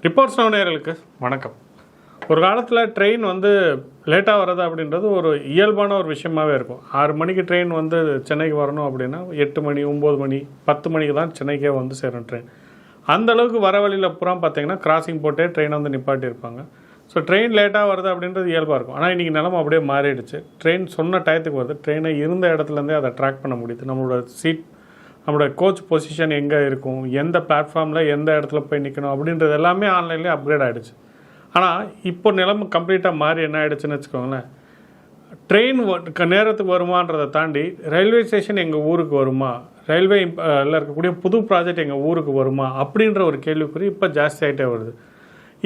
Reports நேயர்களுக்கு வணக்கம். ஒரு காலத்தில் ட்ரெயின் வந்து லேட்டாக வர்றது அப்படின்றது ஒரு இயல்பான ஒரு விஷயமாகவே இருக்கும். 6 மணிக்கு ட்ரெயின் வந்து சென்னைக்கு வரணும் அப்படின்னா 8 மணி 9 மணி 10 மணிக்கு தான் சென்னைக்கே வந்து சேரும் ட்ரெயின். அந்தளவுக்கு வர வழியில் புறா பார்த்திங்கன்னா கிராசிங் போட்டே ட்ரெயினை வந்து நிப்பாட்டியிருப்பாங்க. ஸோ ட்ரெயின் லேட்டாக வருது அப்படின்றது இயல்பாக இருக்கும். ஆனால் இன்றைக்கி நிலமை அப்படியே மாறிடுச்சு. ட்ரெயின் சொன்ன டயத்துக்கு வருது. ட்ரெயினை இருந்த இடத்துலேருந்தே அதை ட்ராக் பண்ண முடியுது. நம்மளோட நம்மளோட கோச் பொசிஷன் எங்கே இருக்கும், எந்த பிளாட்ஃபார்மில் எந்த இடத்துல போய் நிற்கணும் அப்படின்றது எல்லாமே ஆன்லைன்லேயே அப்கிரேட் ஆகிடுச்சு. ஆனால் இப்போ நிலைமை கம்ப்ளீட்டாக மாறி என்ன ஆகிடுச்சுன்னு வச்சுக்கோங்களேன். ட்ரெயின் நேரத்துக்கு வருமானதை தாண்டி ரயில்வே ஸ்டேஷன் எங்கள் ஊருக்கு வருமா, ரயில்வே இருக்கக்கூடிய புது ப்ராஜெக்ட் எங்கள் ஊருக்கு வருமா அப்படின்ற ஒரு கேள்விக்குறி இப்போ ஜாஸ்தி ஆகிட்டே வருது.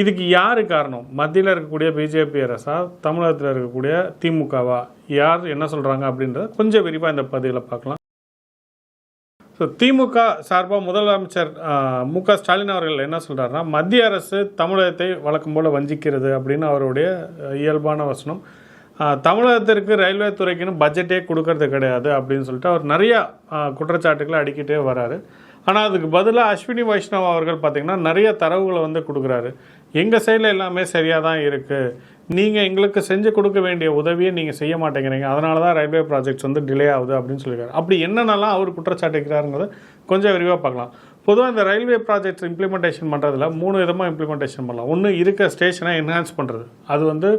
இதுக்கு யார் காரணம்? மத்தியில் இருக்கக்கூடிய பிஜேபி அரசா, தமிழகத்தில் இருக்கக்கூடிய திமுகவா, யார் என்ன சொல்கிறாங்க அப்படின்றத கொஞ்சம் விரிவாக இந்த பதிவில் பார்க்கலாம். ஸோ திமுக சார்பாக முதலமைச்சர் மு.க. ஸ்டாலின் அவர்கள் என்ன சொல்கிறாருன்னா, மத்திய அரசு தமிழகத்தை வழக்கம் போல் வஞ்சிக்கிறது அப்படின்னு அவருடைய இயல்பான வசனம். தமிழகத்திற்கு ரயில்வே துறைக்குன்னு பட்ஜெட்டே கொடுக்கறது கிடையாது அப்படின்னு சொல்லிட்டு அவர் நிறையா குற்றச்சாட்டுகளை அடிக்கிட்டே வராரு. ஆனால் அதுக்கு பதிலாக அஸ்வினி வைஷ்ணவ் அவர்கள் பார்த்திங்கன்னா நிறைய தரவுகளை வந்து கொடுக்குறாரு. எங்கள் சைடில் எல்லாமே சரியாக தான் இருக்குது, நீங்கள் எங்களுக்கு செஞ்சு கொடுக்க வேண்டிய உதவியை நீங்கள் செய்ய மாட்டேங்கிறீங்க, அதனால தான் ரயில்வே ப்ராஜெக்ட்ஸ் வந்து டிலே ஆகுது அப்படின்னு சொல்லியிருக்காரு. அப்படி என்னென்னலாம் அவர் குற்றச்சாட்டுக்கிறாருங்கிறத கொஞ்சம் விரிவாக பார்க்கலாம். பொதுவாக இந்த ரயில்வே ப்ராஜெக்ட்ஸ் இம்ப்ளிமெண்டேஷன் பண்ணுறதுல 3 விதமாக இம்ப்ளிமெண்டேஷன் பண்ணலாம். ஒன்று இருக்க ஸ்டேஷனை என்ஹான்ஸ் பண்ணுறது, அது வந்து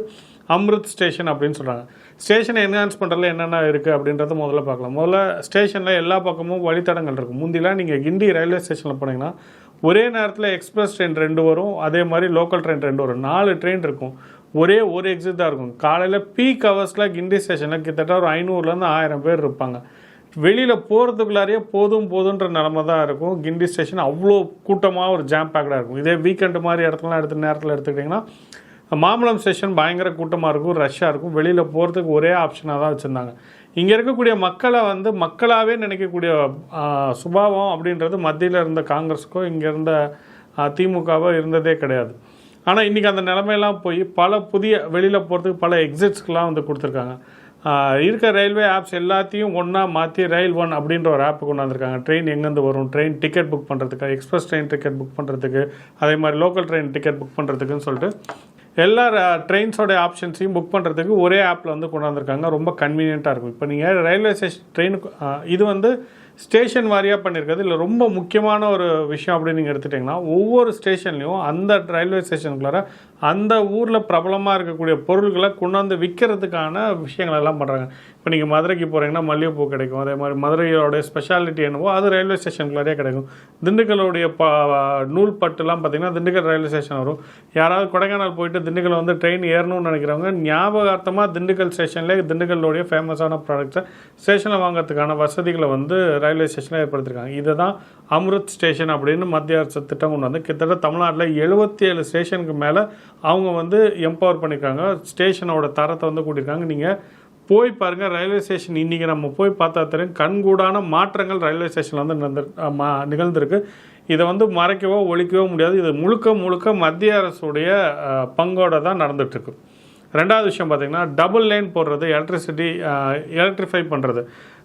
அம்ருத் ஸ்டேஷன் அப்படின்னு சொல்கிறாங்க. ஸ்டேஷனை என்ஹான்ஸ் பண்ணுறதுல என்னென்ன இருக்குது அப்படின்றத முதல்ல பார்க்கலாம். முதல்ல ஸ்டேஷனில் எல்லா பக்கமும் வழித்தடங்கள் இருக்கும். முந்திலாம் நீங்கள் கிண்டி ரயில்வே ஸ்டேஷனில் போனீங்கன்னா ஒரே நேரத்தில் எக்ஸ்பிரஸ் ட்ரெயின் 2 வரும், அதே மாதிரி லோக்கல் ட்ரெயின் 2 வரும். 4 ட்ரெயின் இருக்கும், ஒரே ஒரு எக்ஸிட் தான் இருக்கும். காலையில் பீக் ஹவர்ஸில் கிண்டி ஸ்டேஷனில் கிட்டத்தட்ட ஒரு 500லேருந்து 1000 பேர் இருப்பாங்க. வெளியில் போகிறதுக்குள்ளாரையே போதுன்ற நிலமை தான் இருக்கும். கிண்டி ஸ்டேஷன் அவ்வளோ கூட்டமாக ஒரு ஜாம் பேக்கடாக இருக்கும். இதே வீக்கெண்டு மாதிரி இடத்துலலாம் நேரத்தில் எடுத்துக்கிட்டிங்கன்னா மாம்பழம் ஸ்டேஷன் பயங்கர கூட்டமாக இருக்கும், ரஷ்ஷாக இருக்கும். வெளியில் போகிறதுக்கு ஒரே ஆப்ஷனாக தான் வச்சுருந்தாங்க. இங்கே இருக்கக்கூடிய மக்களை வந்து மக்களாகவே நினைக்கக்கூடிய சுபாவம் அப்படின்றது மத்தியில் இருந்த காங்கிரஸுக்கோ இங்கே இருந்த திமுகவோ இருந்ததே கிடையாது. ஆனால் இன்றைக்கி அந்த நிலைமையெல்லாம் போய் பல புதிய வெளியில் போகிறதுக்கு பல எக்ஸிட்ஸ்க்கெலாம் வந்து கொடுத்துருக்காங்க. இருக்க ரயில்வே ஆப்ஸ் எல்லாத்தையும் ஒன்றா மாற்றி ரயில் ஒன் அப்படின்ற ஒரு ஆப்பு கொண்டு வந்திருக்காங்க. ட்ரெயின் எங்கேருந்து வரும், ட்ரெயின் டிக்கெட் புக் பண்ணுறதுக்கு, எக்ஸ்பிரஸ் ட்ரெயின் டிக்கெட் புக் பண்ணுறதுக்கு, அதே மாதிரி லோக்கல் ட்ரெயின் டிக்கெட் புக் பண்ணுறதுக்குன்னு சொல்லிட்டு எல்லா ட்ரெயின்ஸோடைய ஆப்ஷன்ஸையும் புக் பண்ணுறதுக்கு ஒரே ஆப்பில் வந்து கொண்டு வந்திருக்காங்க. ரொம்ப கன்வீனியண்ட்டாக இருக்கும். இப்போ நீங்கள் ரயில்வே ஸ்டேஷன் ட்ரெயினுக்கு இது வந்து ஸ்டேஷன் வாரியாக பண்ணியிருக்கிறது. இல்லை ரொம்ப முக்கியமான ஒரு விஷயம் அப்படின்னு நீங்கள் எடுத்துட்டிங்கன்னா, ஒவ்வொரு ஸ்டேஷன்லேயும் அந்த ரயில்வே ஸ்டேஷனுக்குள்ளார அந்த ஊரில் பிரபலமாக இருக்கக்கூடிய பொருள்களை கொண்டாந்து விற்கிறதுக்கான விஷயங்கள் எல்லாம் பண்ணுறாங்க. இப்போ நீங்கள் மதுரைக்கு போகிறீங்கன்னா மல்லிகைப்பூ கிடைக்கும். அதே மாதிரி மதுரையோடைய ஸ்பெஷாலிட்டி என்னவோ அது ரயில்வே ஸ்டேஷனுக்குள்ளாரே கிடைக்கும். திண்டுக்கலுடைய நூல் பட்டுலாம் பார்த்திங்கன்னா திண்டுக்கல் ரயில்வே ஸ்டேஷன் வரும். யாராவது கொடைக்கானல் போயிட்டு திண்டுக்கல் வந்து ட்ரெயின் ஏறணும்னு நினைக்கிறவங்க ஞாபகார்த்தமாக திண்டுக்கல் ஸ்டேஷன்லேயே திண்டுக்கல்லுடைய ஃபேமஸான ப்ராடக்ட்ஸை ஸ்டேஷனில் வாங்கிறதுக்கான வசதிகளை வந்து ரயில்வே ஸ்டேஷனில் ஏற்படுத்தியிருக்காங்க. இதை தான் அம்ருத் ஸ்டேஷன் அப்படின்னு மத்திய அரசு திட்டம் கொண்டு வந்து கிட்டத்தட்ட தமிழ்நாட்டில் 77 ஸ்டேஷனுக்கு மேலே அவங்க வந்து எம்பவர் பண்ணியிருக்காங்க. ஸ்டேஷனோட தரத்தை வந்து கூட்டியிருக்காங்க. நீங்கள் போய் பாருங்கள், ரயில்வே ஸ்டேஷன் இன்றைக்கி நம்ம போய் பார்த்தா தெரியும் கண்கூடான மாற்றங்கள் ரயில்வே ஸ்டேஷனில் வந்து நிகழ்ந்திருக்கு. இதை வந்து மறைக்கவோ ஒழிக்கவோ முடியாது. இது முழுக்க மத்திய அரசுடைய பங்கோடு தான் நடந்துகிட்ருக்கு. ரெண்டாவது விஷயம் பார்த்திங்கன்னா, டபுள் லைன் போடுறது, எலக்ட்ரிஃபை பண்ணுறது.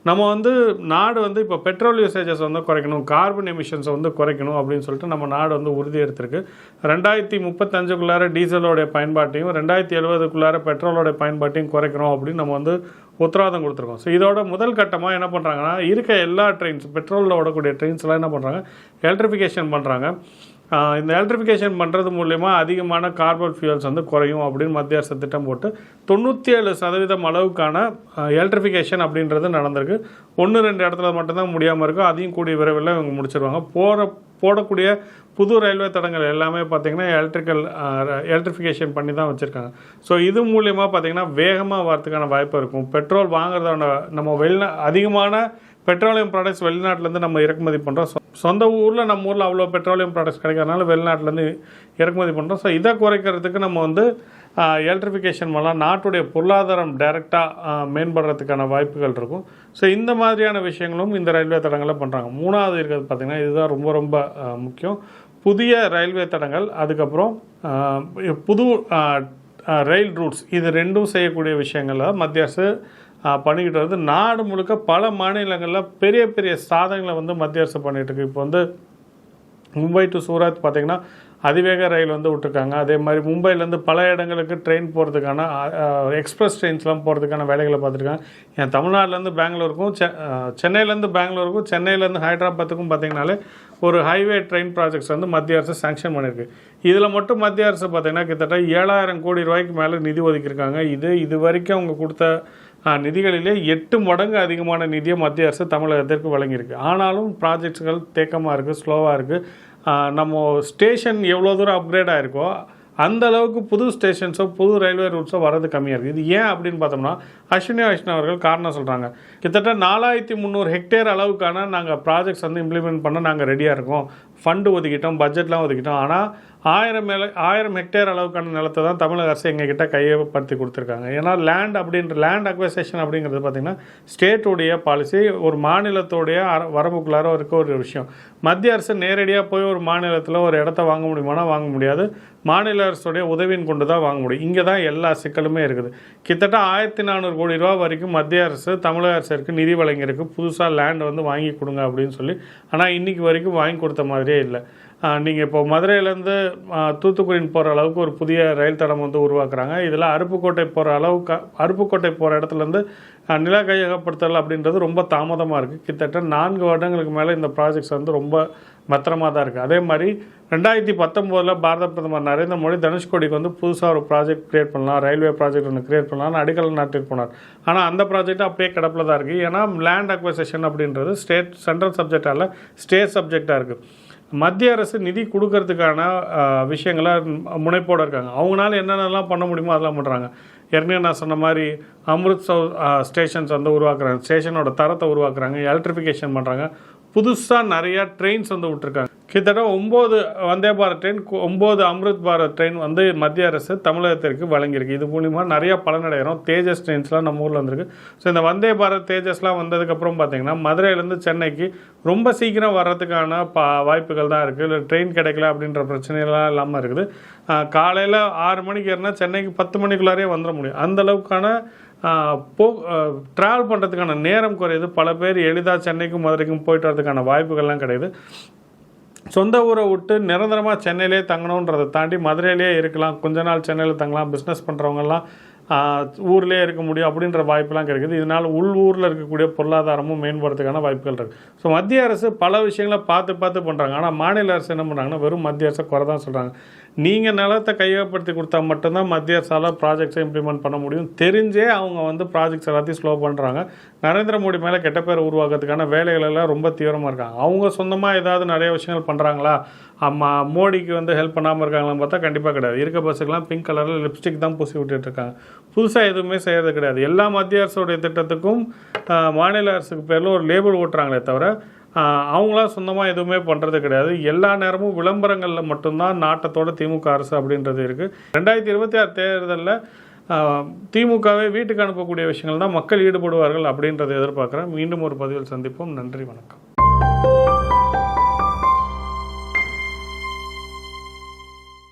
நம்ம வந்து நாடு வந்து இப்போ பெட்ரோல் யூசேஜஸ் வந்து குறைக்கணும், கார்பன் எமிஷன்ஸை வந்து குறைக்கணும் அப்படின்னு சொல்லிட்டு நம்ம நாடு வந்து உறுதி எடுத்திருக்கு. 2035க்குள்ளார டீசலோடைய பயன்பாட்டையும் 2070க்குள்ளார பெட்ரோலோடைய பயன்பாட்டையும் குறைக்கணும் அப்படின்னு நம்ம வந்து உத்தரவாதம் கொடுத்துருக்கோம். ஸோ இதோட முதல் கட்டமாக என்ன பண்ணுறாங்கன்னா, இருக்க எல்லா ட்ரெயின்ஸ் பெட்ரோலில் ஓடக்கூடிய ட்ரெயின்ஸ்லாம் என்ன பண்ணுறாங்க, எலக்ட்ரிஃபிகேஷன் பண்ணுறாங்க. இந்த எலக்ட்ரிஃபிகேஷன் பண்ணுறது மூலமா அதிகமான கார்பன் ஃபியூல்ஸ் வந்து குறையும் அப்படின்னு மத்திய அரசு திட்டம் போட்டு 97% அளவுக்கான எலக்ட்ரிஃபிகேஷன் அப்படின்றது நடந்திருக்கு. 1-2 இடத்துல மட்டும்தான் முடியாமல் இருக்கும். அதையும் கூடிய விரைவில் இவங்க முடிச்சிருவாங்க. போடக்கூடிய புது ரயில்வே தடங்கள் எல்லாமே பார்த்திங்கன்னா எலக்ட்ரிஃபிகேஷன் பண்ணி தான் வச்சுருக்காங்க. ஸோ இது மூலிமா பார்த்திங்கன்னா வேகமாக வரதுக்கான வாய்ப்பு இருக்கும். பெட்ரோல் வாங்குறதோட நம்ம அதிகமான பெட்ரோலியம் ப்ராடக்ட்ஸ் வெளிநாட்டிலேருந்து நம்ம இறக்குமதி பண்ணுறோம். சொந்த ஊரில் நம்ம ஊரில் அவ்வளோ பெட்ரோலியம் ப்ராடக்ட்ஸ் கிடைக்கிறதுனால வெளிநாட்டிலேருந்து இறக்குமதி பண்ணுறோம். ஸோ இதை குறைக்கிறதுக்கு நம்ம வந்து எலக்ட்ரிஃபிகேஷன் மூலம் நாட்டுடைய பொருளாதாரம் டைரெக்டாக மேம்படுறதுக்கான வாய்ப்புகள் இருக்கும். ஸோ இந்த மாதிரியான விஷயங்களும் இந்த ரயில்வே தடங்களை பண்ணுறாங்க. மூணாவது இருக்கிறது பார்த்திங்கன்னா, இதுதான் ரொம்ப முக்கியம். புதிய ரயில்வே தடங்கள், அதுக்கப்புறம் புது ரயில் ரூட்ஸ், இது ரெண்டும் செய்யக்கூடிய விஷயங்களில் மத்திய அரசு பண்ணிக்கிட்டு வருது. நாடு முழுக்க பல மாநிலங்களில் பெரிய சாதனைகளை வந்து மத்திய அரசு பண்ணிகிட்டு இருக்கு. இப்போ வந்து மும்பை டு சூரத் பார்த்திங்கன்னா அதிவேக ரயில் வந்து விட்டுருக்காங்க. அதே மாதிரி மும்பைலேருந்து பல இடங்களுக்கு ட்ரெயின் போகிறதுக்கான எக்ஸ்பிரஸ் ட்ரெயின்ஸ்லாம் போகிறதுக்கான வேலைகளை பார்த்துருக்காங்க. என் தமிழ்நாட்டிலேருந்து பெங்களூருக்கும் சென்னையிலேருந்து பெங்களூருக்கும் சென்னையிலேருந்து ஹைதராபாத்துக்கும் பார்த்திங்கனாலே ஒரு ஹைவே ட்ரெயின் ப்ராஜெக்ட்ஸ் வந்து மத்திய அரசு சாங்ஷன் பண்ணியிருக்கு. இதில் மட்டும் மத்திய அரசு பார்த்திங்கன்னா கிட்டத்தட்ட 7,000 கோடி ரூபாய்க்கு மேலே நிதி ஒதுக்கியிருக்காங்க. இது வரைக்கும் அவங்க கொடுத்த நிதிகளிலே 8 மடங்கு அதிகமான நிதியை மத்திய அரசு தமிழகத்திற்கு வழங்கியிருக்கு. ஆனாலும் ப்ராஜெக்ட்ஸ்கள் தேக்கமாக இருக்குது, ஸ்லோவாக இருக்குது. நம்ம ஸ்டேஷன் எவ்வளோ தூரம் அப்கிரேட் ஆகிருக்கோ அந்த அளவுக்கு புது ஸ்டேஷன்ஸோ புது ரயில்வே ரூட்ஸோ வரது கம்மியாக இருக்குது. இது ஏன் அப்படின்னு பார்த்தோம்னா அஸ்வினி வைஷ்ணவ் அவர்கள் காரணம் சொல்கிறாங்க. கிட்டத்தட்ட 4,300 ஹெக்டேர் அளவுக்கான நாங்கள் ப்ராஜெக்ட்ஸ் வந்து இம்ப்ளிமெண்ட் பண்ண நாங்கள் ரெடியாக இருக்கோம், ஃபண்டு ஒதுக்கிட்டோம், பட்ஜெட்லாம் ஒதுக்கிட்டோம். ஆனால் 1000 ஹெக்டேர் அளவுக்கான நிலத்தை தான் தமிழக அரசு எங்ககிட்ட கையகப்படுத்தி கொடுத்துருக்காங்க. ஏன்னா லேண்ட் அக்வசேஷன் அப்படிங்கிறது பார்த்திங்கன்னா ஸ்டேட்டுடைய பாலிசி, ஒரு மாநிலத்தோடைய வரம்புக்குள்ளார இருக்க ஒரு விஷயம். மத்திய அரசு நேரடியாக போய் ஒரு மாநிலத்தில் ஒரு இடத்த வாங்க முடியுமானா வாங்க முடியாது, மாநில அரசுடைய உதவியின் கொண்டு தான் வாங்க முடியும். இங்கே தான் எல்லா சிக்கலுமே இருக்குது. கிட்டத்தட்ட 1,400 கோடி ரூபா வரைக்கும் மத்திய அரசு தமிழக அரசுக்கு நிதி வழங்கியிருக்கு, புதுசாக லேண்ட் வந்து வாங்கி கொடுங்க அப்படின்னு சொல்லி. ஆனால் இன்றைக்கி வரைக்கும் வாங்கி கொடுத்த மாதிரியே இல்லை. நீங்கள் இப்போ மதுரையிலேருந்து தூத்துக்குடின்னு போகிற அளவுக்கு ஒரு புதிய ரயில் தடம் வந்து உருவாக்குறாங்க. இதில் அருப்புக்கோட்டை போகிற இடத்துலேருந்து நில கையகப்படுத்தல் அப்படின்றது ரொம்ப தாமதமாக இருக்குது. கிட்டத்தட்ட 4 வருடங்களுக்கு மேலே இந்த ப்ராஜெக்ட்ஸ் வந்து ரொம்ப பத்திரமாக தான் இருக்குது. அதே மாதிரி 2019 பாரத பிரதமர் நரேந்திர மோடி தனுஷ்கோடிக்கு வந்து புதுசாக ஒரு ப்ராஜெக்ட் கிரியேட் பண்ணலாம், ரயில்வே ப்ராஜெக்ட் ஒன்று கிரியேட் பண்ணலாம்னு அடிக்கல் நாட்டிட்டு போனார். ஆனால் அந்த ப்ராஜெக்ட் அப்படியே கிடப்பில் தான் இருக்குது. ஏன்னா லேண்ட் அக்வசேஷன் அப்படின்றது சென்ட்ரல் சப்ஜெக்டாக ஸ்டேட் சப்ஜெக்டாக இருக்குது. மத்திய அரசு நிதி கொடுக்கறதுக்கான விஷயங்களை முனைப்போடு இருக்காங்க. அவங்களால என்னென்னலாம் பண்ண முடியுமோ அதெல்லாம் பண்ணுறாங்க. ஏற்கனவே நான் சொன்ன மாதிரி அம்ருத் ஸ்டேஷன்ஸ் வந்து உருவாக்குறாங்க, ஸ்டேஷனோட தரத்தை உருவாக்குறாங்க, எலக்ட்ரிஃபிகேஷன் பண்ணுறாங்க, புதுசாக நிறையா ட்ரெயின்ஸ் வந்து விட்டுருக்காங்க. கிட்டத்தட்ட 9 வந்தே பாரத் ட்ரெயின், 9 அம்ருத் பாரத் ட்ரெயின் வந்து மத்திய அரசு தமிழகத்திற்கு வழங்கியிருக்கு. இது மூலிமா நிறையா பலனடைகிறோம். தேஜஸ் ட்ரெயின்ஸ்லாம் நம்ம ஊரில் வந்திருக்கு. ஸோ இந்த வந்தே பாரத் தேஜஸ்லாம் வந்ததுக்கப்புறம் பார்த்திங்கன்னா மதுரையிலேருந்து சென்னைக்கு ரொம்ப சீக்கிரம் வர்றதுக்கான வாய்ப்புகள் தான் இருக்குது. இல்லை ட்ரெயின் கிடைக்கல அப்படின்ற பிரச்சனைலாம் இல்லாமல் இருக்குது. காலையில் 6 மணிக்கு ஏறினா சென்னைக்கு 10 மணிக்குள்ளாரே வந்துட முடியும். அந்தளவுக்கான ட்ராவல் பண்ணுறதுக்கான நேரம் குறையுது. பல பேர் எளிதாக சென்னைக்கும் மதுரைக்கும் போயிட்டு வரதுக்கான வாய்ப்புகள்லாம் கிடையாது. சொந்த ஊரை விட்டு நிரந்தரமாக சென்னையிலே தங்கணுன்றதை தாண்டி மதுரையிலே இருக்கலாம், கொஞ்ச நாள் சென்னையில் தங்கலாம், பிஸ்னஸ் பண்ணுறவங்கலாம் ஊர்லேயே இருக்க முடியும் அப்படின்ற வாய்ப்புலாம் கிடைக்குது. இதனால் ஊரில் இருக்கக்கூடிய பொருளாதாரமும் மேம்படுறதுக்கான வாய்ப்புகள் இருக்குது. ஸோ மத்திய அரசு பல விஷயங்களை பார்த்து பண்ணுறாங்க. ஆனால் மாநில அரசு என்ன பண்ணுறாங்கன்னா வெறும் மத்திய அரசை குறை தான் சொல்கிறாங்க. நீங்கள் நிலத்தை கையகப்படுத்தி கொடுத்தா மட்டும்தான் மத்திய அரசால் ப்ராஜெக்ட்ஸை இம்ப்ளிமெண்ட் பண்ண முடியும். தெரிஞ்சே அவங்க வந்து ப்ராஜெக்ட்ஸ் எல்லாத்தையும் ஸ்லோ பண்ணுறாங்க. நரேந்திர மோடி மேலே கெட்ட பேர் உருவாக்குறதுக்கான வேலைகளெல்லாம் ரொம்ப தீவிரமாக இருக்காங்க. அவங்க சொந்தமாக ஏதாவது நிறைய விஷயங்கள் பண்ணுறாங்களா, மோடிக்கு வந்து ஹெல்ப் பண்ணாமல் இருக்காங்களான்னு பார்த்தா கண்டிப்பாக கிடையாது. இருக்க பஸ்ஸுக்கெல்லாம் பிங்க் கலரில் லிப்ஸ்டிக் தான் பூசி விட்டுட்டு இருக்காங்க. புதுசாக எதுவுமே செய்கிறது கிடையாது. எல்லா மத்திய அரசுடைய திட்டத்துக்கும் மாநில அரசுக்கு பேரில் ஒரு லேபிள் ஓட்டுறாங்களே தவிர அவங்களாம் சொந்தமாக எதுவுமே பண்ணுறது கிடையாது. எல்லா நேரமும் விளம்பரங்களில் மட்டும்தான் நாட்டத்தோட திமுக அரசு அப்படின்றது இருக்குது. 2026 தேர்தலில் திமுகவை வீட்டுக்கு அனுப்பக்கூடிய விஷயங்கள் தான் மக்கள் ஈடுபடுவார்கள் அப்படின்றத எதிர்பார்க்குறேன். மீண்டும் ஒரு பதிவில் சந்திப்போம். நன்றி, வணக்கம்.